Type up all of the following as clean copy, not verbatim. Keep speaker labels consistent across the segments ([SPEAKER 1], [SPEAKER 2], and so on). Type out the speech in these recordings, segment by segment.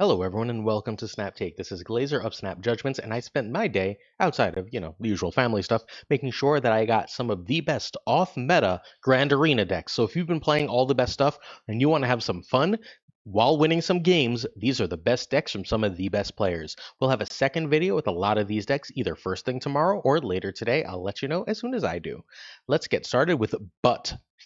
[SPEAKER 1] Hello, everyone, and welcome to Snap Take. This is Glazer of Snap Judgments, and I spent my day outside of, the usual family stuff, making sure that I got some of the best off-meta Grand Arena decks. So if you've been playing all the best stuff and you want to have some fun while winning some games, these are the best decks from some of the best players. We'll have a second video with a lot of these decks, either first thing tomorrow or later today. I'll let you know as soon as I do. Let's get started with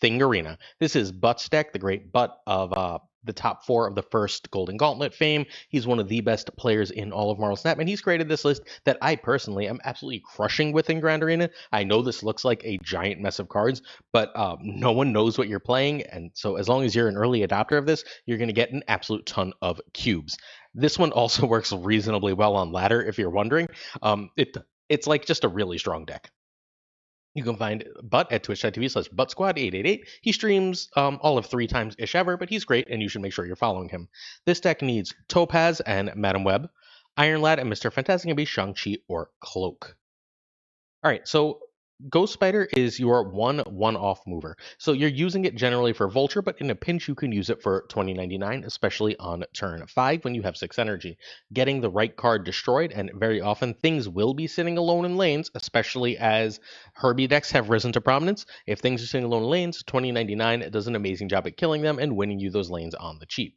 [SPEAKER 1] Thingina. This is Butt's deck, the great Butt of the top four of the first Golden Gauntlet fame. He's one of the best players in all of Marvel Snap, and he's created this list that I personally am absolutely crushing with in Grand Arena. I know this looks like a giant mess of cards, but no one knows what you're playing, and so as long as you're an early adopter of this, you're going to get an absolute ton of cubes. This one also works reasonably well on ladder, if you're wondering. It's like just a really strong deck. You can find Butt at twitch.tv/ButtSquad888. He streams all of 3 times ish ever, but he's great, and you should make sure you're following him. This deck needs Topaz and Madam Web. Iron Lad and Mr. Fantastic can be Shang-Chi or Cloak. All right, so Ghost Spider is your one-off mover. So you're using it generally for Vulture, but in a pinch you can use it for 2099, especially on turn 5 when you have 6 energy. Getting the right card destroyed, and very often things will be sitting alone in lanes, especially as Herbie decks have risen to prominence. If things are sitting alone in lanes, 2099 does an amazing job at killing them and winning you those lanes on the cheap.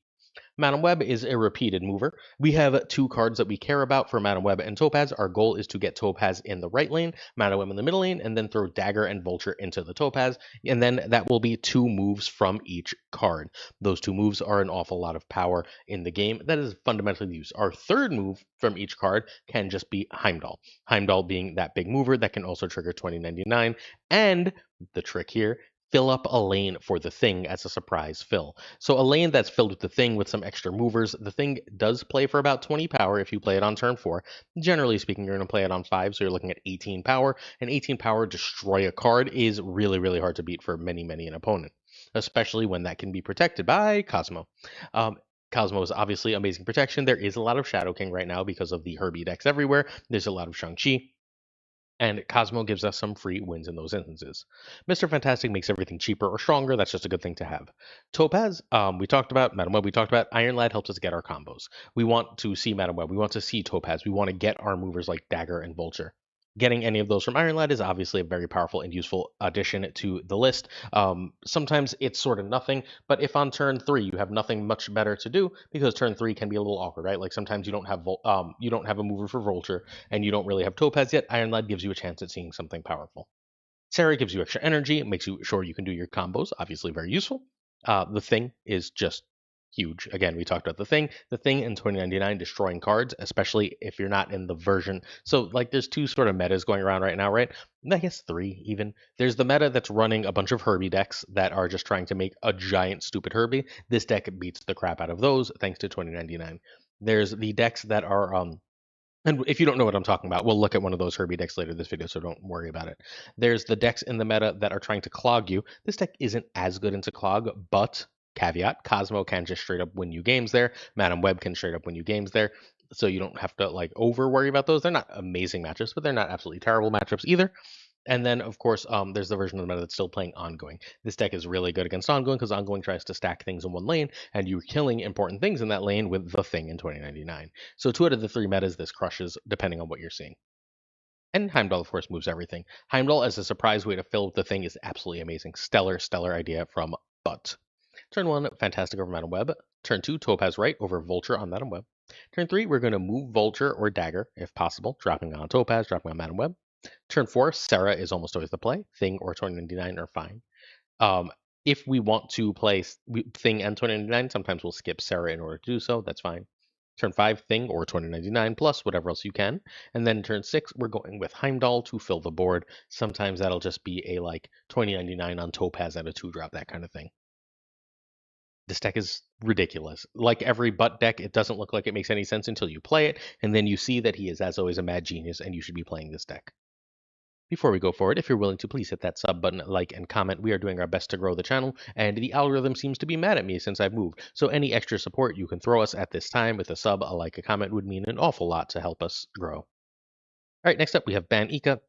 [SPEAKER 1] Madam Web is a repeated mover. We have 2 cards that we care about for Madam Web and Topaz. Our goal is to get Topaz in the right lane, Madam Web in the middle lane, and then throw Dagger and Vulture into the Topaz. And then that will be 2 moves from each card. Those 2 moves are an awful lot of power in the game. That is fundamentally used. Our third move from each card can just be Heimdall. Heimdall being that big mover that can also trigger 2099. And the trick here, fill up a lane for the Thing as a surprise fill. So a lane that's filled with the Thing with some extra movers, the Thing does play for about 20 power if you play it on turn 4. Generally speaking, you're going to play it on 5, so you're looking at 18 power. And 18 power destroy a card is really, really hard to beat for many an opponent, especially when that can be protected by Cosmo. Cosmo is obviously amazing protection. There is a lot of Shadow King right now because of the Herbie decks everywhere. There's a lot of Shang-Chi. And Cosmo gives us some free wins in those instances. Mr. Fantastic makes everything cheaper or stronger. That's just a good thing to have. Topaz, we talked about. Madam Web, we talked about. Iron Lad helps us get our combos. We want to see Madam Web. We want to see Topaz. We want to get our movers like Dagger and Vulture. Getting any of those from Iron Lad is obviously a very powerful and useful addition to the list. Sometimes it's sort of nothing, but if on turn 3 you have nothing much better to do, because turn 3 can be a little awkward, right? Like sometimes you don't have a mover for Vulture, and you don't really have Topaz yet. Iron Lad gives you a chance at seeing something powerful. Sarah gives you extra energy, it makes you sure you can do your combos, obviously very useful. The Thing is just huge. Again, we talked about the Thing in 2099 destroying cards, especially if you're not in the version. So like there's 2 sort of metas going around right now, right? I guess 3 even. There's the meta that's running a bunch of Herbie decks that are just trying to make a giant stupid Herbie. This deck beats the crap out of those thanks to 2099. There's the decks that are and if you don't know what I'm talking about, we'll look at one of those Herbie decks later in this video, so don't worry about it. There's the decks in the meta that are trying to clog you. This deck isn't as good into clog, but caveat, Cosmo can just straight up win you games there. Madam Web can straight up win you games there. So you don't have to like over worry about those. They're not amazing matchups, but they're not absolutely terrible matchups either. And then, of course, there's the version of the meta that's still playing Ongoing. This deck is really good against Ongoing because Ongoing tries to stack things in one lane, and you're killing important things in that lane with the Thing in 2099. So 2 out of the 3 metas this crushes, depending on what you're seeing. And Heimdall, of course, moves everything. Heimdall as a surprise way to fill the Thing is absolutely amazing. Stellar idea from Butt. Turn 1, Fantastic over Madam Web. Turn 2, Topaz right over Vulture on Madam Web. Turn 3, we're going to move Vulture or Dagger, if possible, dropping on Topaz, dropping on Madam Web. Turn 4, Sarah is almost always the play. Thing or 2099 are fine. If we want to play Thing and 2099, sometimes we'll skip Sarah in order to do so. That's fine. Turn 5, Thing or 2099 plus whatever else you can. And then turn 6, we're going with Heimdall to fill the board. Sometimes that'll just be a like 2099 on Topaz and a 2-drop, that kind of thing. This deck is ridiculous. Like every Butt deck, it doesn't look like it makes any sense until you play it, and then you see that he is, as always, a mad genius, and you should be playing this deck. Before we go forward, if you're willing to, please hit that sub button, like, and comment. We are doing our best to grow the channel, and the algorithm seems to be mad at me since I've moved. So any extra support you can throw us at this time with a sub, a like, a comment would mean an awful lot to help us grow. All right, next up we have Ban Ika.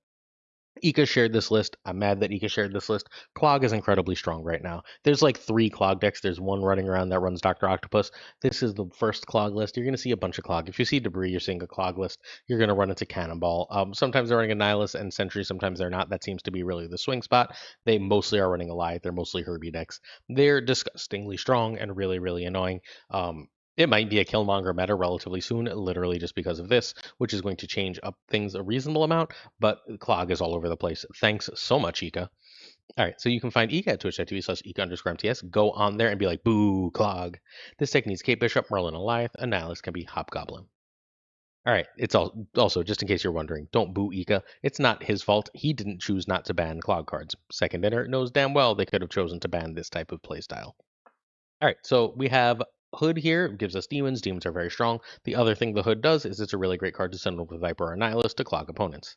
[SPEAKER 1] Ika shared this list. I'm mad that Ika shared this list. Clog is incredibly strong right now. There's like 3 Clog decks. There's one running around that runs Dr. Octopus. This is the first Clog list. You're going to see a bunch of Clog. If you see Debris, you're seeing a Clog list. You're going to run into Cannonball. Sometimes they're running a Nihilus and Sentry. Sometimes they're not. That seems to be really the swing spot. They mostly are running Alliance. They're mostly Herbie decks. They're disgustingly strong and really, really annoying. It might be a Killmonger meta relatively soon, literally just because of this, which is going to change up things a reasonable amount, but Clog is all over the place. Thanks so much, Ika. All right, so you can find Ika at twitch.tv/Ika_MTS. Go on there and be like, boo, Clog. This deck needs Kate Bishop, Merlin, Alliance. A Nihilus can be Hobgoblin. All right, it's also, just in case you're wondering, don't boo Ika. It's not his fault. He didn't choose not to ban Clog cards. Second Dinner knows damn well they could have chosen to ban this type of playstyle. All right, so we have Hood here. It gives us demons. Demons are very strong. The other thing the Hood does is it's a really great card to send over Viper or Nihilus to clog opponents.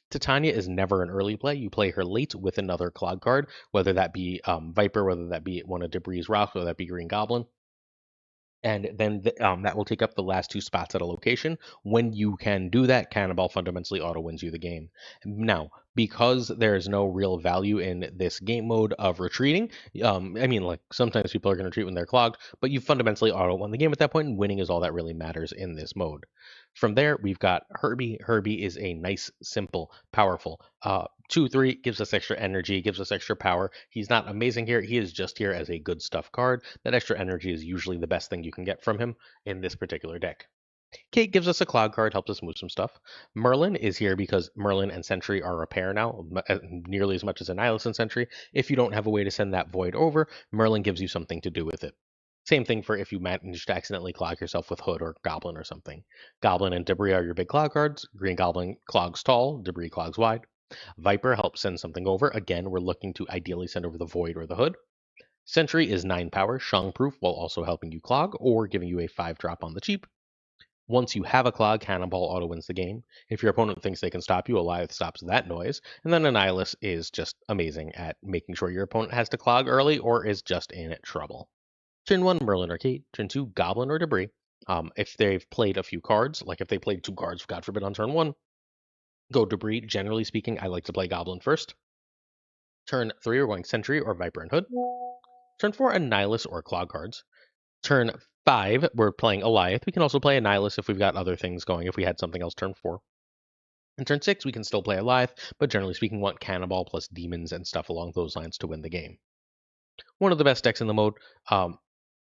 [SPEAKER 1] Titania is never an early play. You play her late with another clog card, whether that be Viper, whether that be one of Debris' Rocks, whether that be Green Goblin. And then that will take up the last 2 spots at a location. When you can do that, Cannonball fundamentally auto wins you the game. Now, because there is no real value in this game mode of retreating, I mean, like sometimes people are going to retreat when they're clogged, but you fundamentally auto won the game at that point, and winning is all that really matters in this mode. From there, we've got Herbie. Herbie is a nice, simple, powerful 2/3, gives us extra energy, gives us extra power. He's not amazing here. He is just here as a good stuff card. That extra energy is usually the best thing you can get from him in this particular deck. Kate gives us a Clog card, helps us move some stuff. Merlin is here because Merlin and Sentry are a pair now, nearly as much as Nihilus and Sentry. If you don't have a way to send that void over, Merlin gives you something to do with it. Same thing for if you manage to accidentally clog yourself with Hood or Goblin or something. Goblin and Debris are your big clog cards. Green Goblin clogs tall, Debris clogs wide. Viper helps send something over. Again, we're looking to ideally send over the Void or the Hood. Sentry is 9 power, Shung proof, while also helping you clog or giving you a 5-drop on the cheap. Once you have a clog, Cannonball auto wins the game. If your opponent thinks they can stop you, Alliance stops that noise. And then Nihilus is just amazing at making sure your opponent has to clog early or is just in trouble. Turn 1, Merlin or Kate. Turn 2, Goblin or Debris. If they've played a few cards, like if they played 2 cards, God forbid, on turn 1, go Debris. Generally speaking, I like to play Goblin first. Turn 3, we're going Sentry or Viper and Hood. Turn 4, a Nihilus or Clog cards. Turn 5, we're playing Alliance. We can also play a Nihilus if we've got other things going, if we had something else turn 4. In turn 6, we can still play Alliance, but generally speaking, want Cannonball plus Demons and stuff along those lines to win the game. One of the best decks in the mode.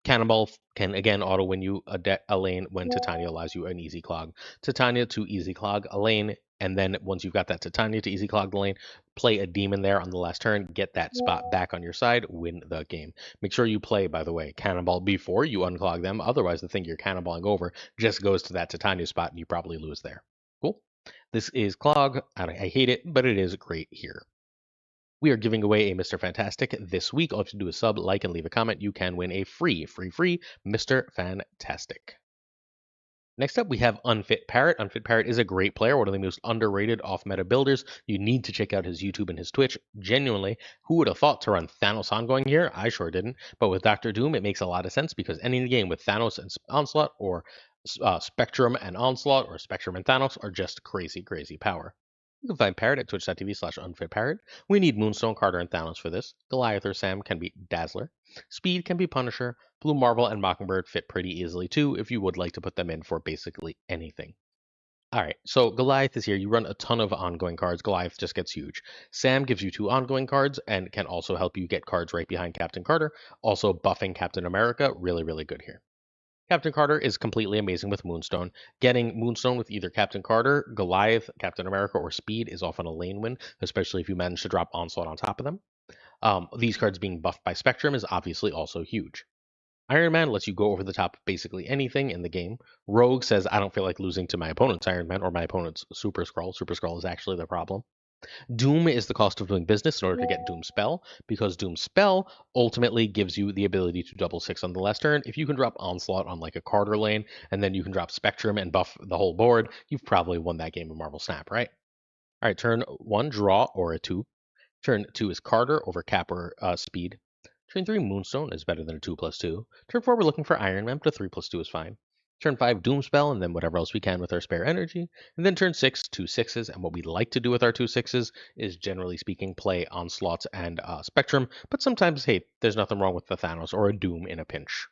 [SPEAKER 1] Cannonball can again auto win you a lane when Titania allows you an easy clog. Titania to easy clog a lane, and then once you've got that Titania to easy clog the lane, play a demon there on the last turn, get that spot back on your side, win the game. Make sure you play, by the way, Cannonball before you unclog them. Otherwise, the thing you're cannonballing over just goes to that Titania spot, and you probably lose there. Cool. This is Clog. I hate it, but it is great here. We are giving away a Mr. Fantastic this week. All you have to do is sub, like, and leave a comment. You can win a free Mr. Fantastic. Next up, we have Unfit Parrot. Unfit Parrot is a great player, one of the most underrated off-meta builders. You need to check out his YouTube and his Twitch. Genuinely, who would have thought to run Thanos ongoing here? I sure didn't. But with Dr. Doom, it makes a lot of sense because any game with Thanos and Onslaught or Spectrum and Onslaught or Spectrum and Thanos are just crazy, crazy power. You can find Parrot at twitch.tv/unfitparrot. We need Moonstone, Carter, and Thanos for this. Goliath or Sam can be Dazzler. Speed can be Punisher. Blue Marvel and Mockingbird fit pretty easily too if you would like to put them in for basically anything. All right, so Goliath is here. You run a ton of ongoing cards. Goliath just gets huge. Sam gives you 2 ongoing cards and can also help you get cards right behind Captain Carter. Also buffing Captain America, really, really good here. Captain Carter is completely amazing with Moonstone. Getting Moonstone with either Captain Carter, Goliath, Captain America, or Speed is often a lane win, especially if you manage to drop Onslaught on top of them. These cards being buffed by Spectrum is obviously also huge. Iron Man lets you go over the top of basically anything in the game. Rogue says, I don't feel like losing to my opponent's Iron Man or my opponent's Super Skrull. Super Skrull is actually the problem. Doom is the cost of doing business in order to get Doom Spell, because Doom Spell ultimately gives you the ability to double 6 on the last turn. If you can drop Onslaught on like a Carter lane, and then you can drop Spectrum and buff the whole board, you've probably won that game of Marvel Snap, right? All right, turn 1, draw or a 2. Turn 2 is Carter over Cap or Speed. Turn 3, Moonstone is better than a 2+2. Turn 4, we're looking for Iron Man, but a 3+2 is fine. Turn 5, Doomspell, and then whatever else we can with our spare energy. And then turn 6, 2 6s. And what we like to do with our 2 6s is, generally speaking, play Onslaught and Spectrum. But sometimes, hey, there's nothing wrong with the Thanos or a Doom in a pinch.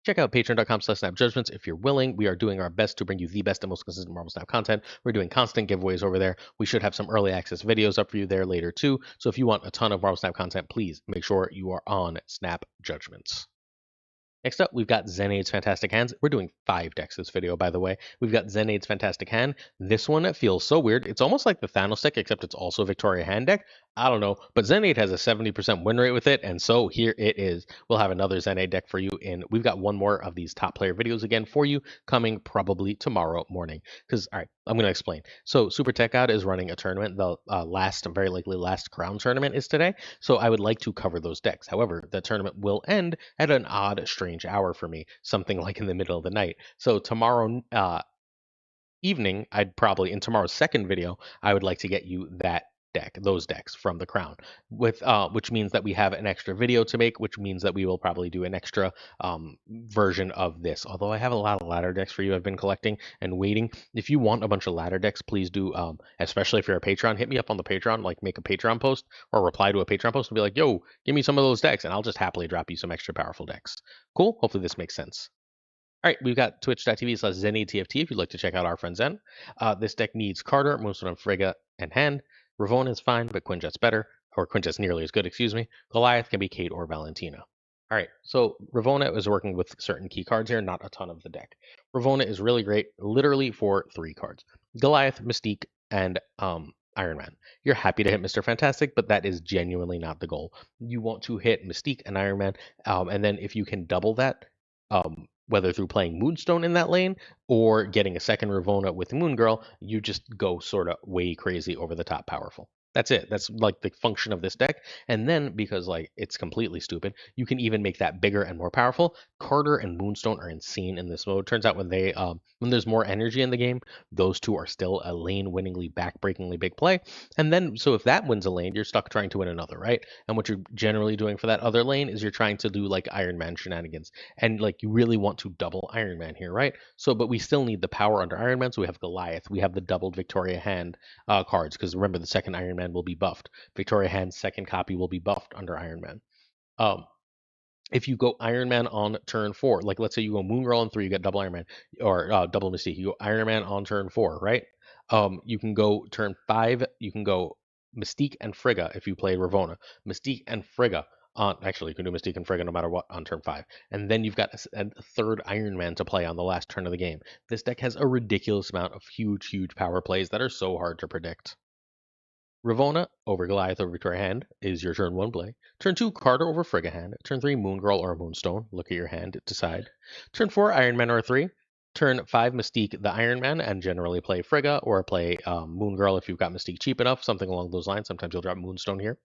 [SPEAKER 1] Check out patreon.com/snapjudgments if you're willing. We are doing our best to bring you the best and most consistent Marvel Snap content. We're doing constant giveaways over there. We should have some early access videos up for you there later too. So if you want a ton of Marvel Snap content, please make sure you are on Snap Judgments. Next up, we've got Zenaid's Fantastic Hands. We're doing 5 decks this video, by the way. We've got Zenaid's Fantastic Hand. This one feels so weird. It's almost like the Thanos deck, except it's also a Victoria Hand deck. I don't know, but Zenaid has a 70% win rate with it, and so here it is. We'll have another Zenaid deck for you, and we've got one more of these top player videos again for you coming probably tomorrow morning. Because, all right, I'm going to explain. So Super Tech God is running a tournament. The very likely last Crown tournament is today, so I would like to cover those decks. However, the tournament will end at an odd, strange hour for me, something like in the middle of the night. So tomorrow evening, in tomorrow's second video, I would like to get you those decks from the Crown, with which means that we have an extra video to make, which means that we will probably do an extra version of this. Although I have a lot of ladder decks for you I've been collecting and waiting. If you want a bunch of ladder decks, please do, especially if you're a Patreon, hit me up on the Patreon, like make a Patreon post or reply to a Patreon post and be like, yo, give me some of those decks, and I'll just happily drop you some extra powerful decks. Cool? Hopefully this makes sense. All right, we've got twitch.tv/ZennyTFT if you'd like to check out our friend Zen. This deck needs Carter, Moonstone, and Frigga in hand. Ravonna is fine, but Quinjet's better, or Quinjet's nearly as good, excuse me. Goliath can be Kate or Valentina. All right, so Ravonna is working with certain key cards here, not a ton of the deck. Ravonna is really great, literally for 3 cards. Goliath, Mystique, and Iron Man. You're happy to hit Mr. Fantastic, but that is genuinely not the goal. You want to hit Mystique and Iron Man, and then if you can double that, whether through playing Moonstone in that lane or getting a second Ravonna with Moon Girl, you just go sort of way crazy over the top powerful. That's it. That's like the function of this deck. And then, because like it's completely stupid, you can even make that bigger and more powerful. Carter and Moonstone are insane in this mode. Turns out when there's more energy in the game, those two are still a lane-winningly, back-breakingly big play. And then, so if that wins a lane, you're stuck trying to win another, right? And what you're generally doing for that other lane is you're trying to do like Iron Man shenanigans, and like you really want to double Iron Man here, right? So, but we still need the power under Iron Man. So we have Goliath, we have the doubled Victoria Hand cards, because remember the second Iron Man will be buffed. Victoria Hand's second copy will be buffed under Iron Man. If you go Iron Man on turn 4, like let's say you go Moon Girl on 3, you get double Iron Man, or double Mystique. You go Iron Man on turn 4, right? You can go turn 5, you can go Mystique and Frigga if you play Ravonna. Mystique and Frigga. Actually, you can do Mystique and Frigga no matter what on turn 5. And then you've got a third Iron Man to play on the last turn of the game. This deck has a ridiculous amount of huge, huge power plays that are so hard to predict. Ravonna over Goliath over Victoria Hand is your turn 1 play. Turn 2, Carter over Frigga Hand. Turn 3, Moon Girl or Moonstone. Look at your hand, decide. Turn 4, Iron Man or 3. Turn 5, Mystique the Iron Man, and generally play Frigga or play Moon Girl if you've got Mystique cheap enough, something along those lines. Sometimes you'll drop Moonstone here.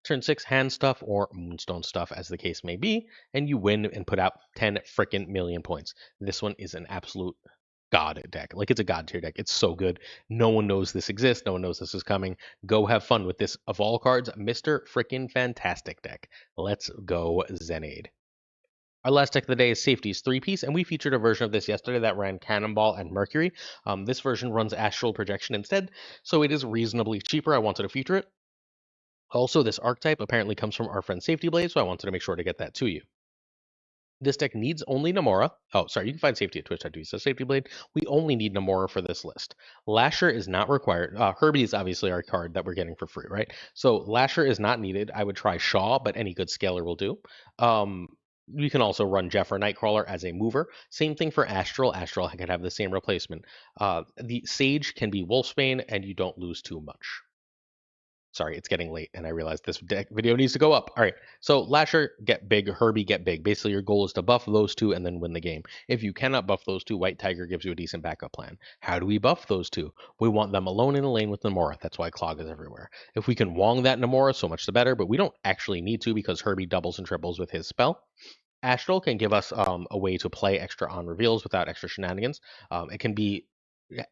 [SPEAKER 1] Turn 6, Hand Stuff or Moonstone Stuff, as the case may be, and you win and put out 10 frickin' million points. This one is an absolute god deck. Like, it's a god tier deck. It's so good. No one knows this exists. No one knows this is coming. Go have fun with this, of all cards, Mr. Frickin' Fantastic deck. Let's go Zenaid. Our last deck of the day is Safety's 3-piece, and we featured a version of this yesterday that ran Cannonball and Mercury. This version runs Astral Projection instead, so it is reasonably cheaper. I wanted to feature it. Also, this archetype apparently comes from our friend Safety Blade, so I wanted to make sure to get that to you. This deck needs only Namora. Oh, sorry, you can find Safety at twitch.tv. So Safety Blade, we only need Namora for this list. Lasher is not required. Herbie is obviously our card that we're getting for free, right? So Lasher is not needed. I would try Shaw, but any good scaler will do. We can also run Jeff or Nightcrawler as a mover. Same thing for Astral. Astral can have the same replacement. The Sage can be Wolfsbane, and you don't lose too much. Sorry, it's getting late, and I realize this video needs to go up. All right, so Lasher, get big. Herbie, get big. Basically, your goal is to buff those two and then win the game. If you cannot buff those two, White Tiger gives you a decent backup plan. How do we buff those two? We want them alone in a lane with Namora. That's why Clog is everywhere. If we can Wong that Namora, so much the better, but we don't actually need to because Herbie doubles and triples with his spell. Astral can give us a way to play extra on reveals without extra shenanigans. It can be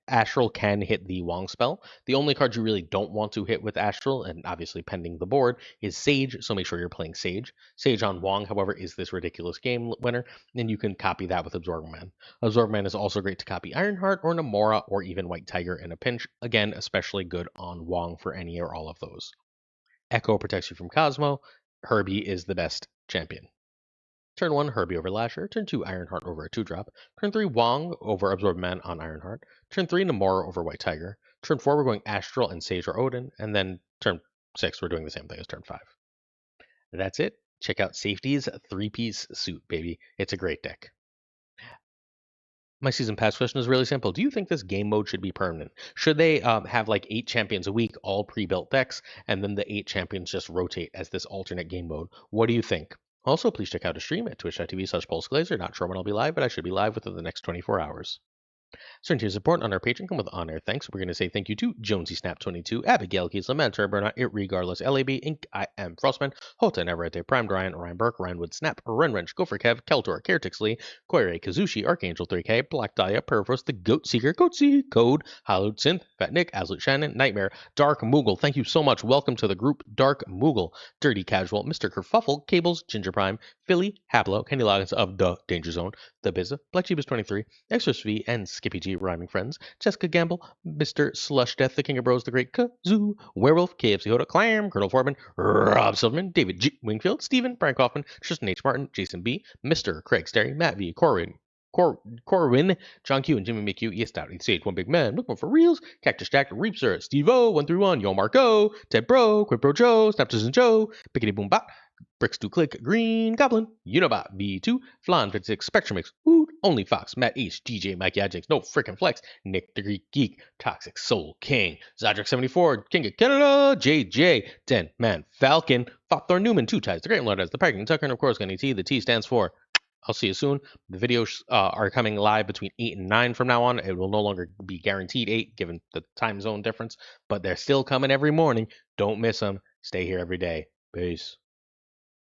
[SPEAKER 1] Astral can hit the Wong spell. The only card you really don't want to hit with Astral, and obviously pending the board, is Sage, so make sure you're playing Sage. Sage on Wong, however, is this ridiculous game winner, and you can copy that with Absorb Man. Absorb Man is also great to copy Ironheart or Namora or even White Tiger in a pinch. Again, especially good on Wong for any or all of those. Echo protects you from Cosmo. Herbie is the best champion. Turn 1, Herbie over Lasher. Turn 2, Ironheart over a 2-drop. Turn 3, Wong over Absorb Man on Ironheart. Turn 3, Namora over White Tiger. Turn 4, we're going Astral and Sage or Odin. And then turn 6, we're doing the same thing as turn 5. That's it. Check out Safety's 3-piece suit, baby. It's a great deck. My season pass question is really simple. Do you think this game mode should be permanent? Should they have like 8 champions a week, all pre-built decks, and then the 8 champions just rotate as this alternate game mode? What do you think? Also, please check out a stream at twitch.tv/PulseGlazer. Not sure when I'll be live, but I should be live within the next 24 hours. Certain tier support on our Patreon come with on-air thanks. We're going to say thank you to Jonesy Snap 22, Abigail Keys, Lamenter, Burnout, Irregardless, LAB, Inc., I Am Frostman, Hota, Neverite, Prime, Ryan Burke, Ryanwood, Snap, Renwrench, Gopher Kev, Keltor, Caretixley, Koire, Kazushi, Archangel 3K, Black Dahlia, Perverse, The Goat Seeker, Goatsy, Code, Hallowed Synth, Fat Nick, Azlet Shannon, Nightmare, Dark Moogle. Thank you so much. Welcome to the group Dark Moogle, Dirty Casual, Mr. Kerfuffle, Cables, Ginger Prime, Philly, Hablo, Kenny Loggins of The Danger Zone, The Bizza, Black Jeebus 23, Extras V, and Skippy G rhyming friends, Jessica Gamble, Mr. Slush Death, The King of Bros, The Great Kazoo, Werewolf, KFC Hoda, Clam, Colonel Foreman, Rob Silverman, David G. Wingfield, Stephen, Brian Kaufman, Tristan H. Martin, Jason B., Mr. Craig Sterry, Matt V., Corwin, John Q, and Jimmy McHugh, Yes Doubt, Sage, One Big Man, Looking for Reels, Cactus Jack, Reapster, Steve O, 131, Yo Marco, Ted Bro, Quid Bro Joe, Snapters and Joe, Pickety Boom Bot, Bricks to Click, Green Goblin, Unibot, V2, Flan 56, Spectrum Mix, Wood, Only Fox, Matt H, DJ, Mike Yadjix, No Frickin' Flex, Nick the Greek Geek, Toxic Soul King, Zodric 74, King of Canada, JJ, Den Man Falcon, Fopthor Newman, Two Ties, The Great Lord as the Pregnant Tucker, and of course, Gunny T. The T stands for I'll see you soon. The videos are coming live between 8 and 9 from now on. It will no longer be guaranteed 8 given the time zone difference, but they're still coming every morning. Don't miss them. Stay here every day. Peace.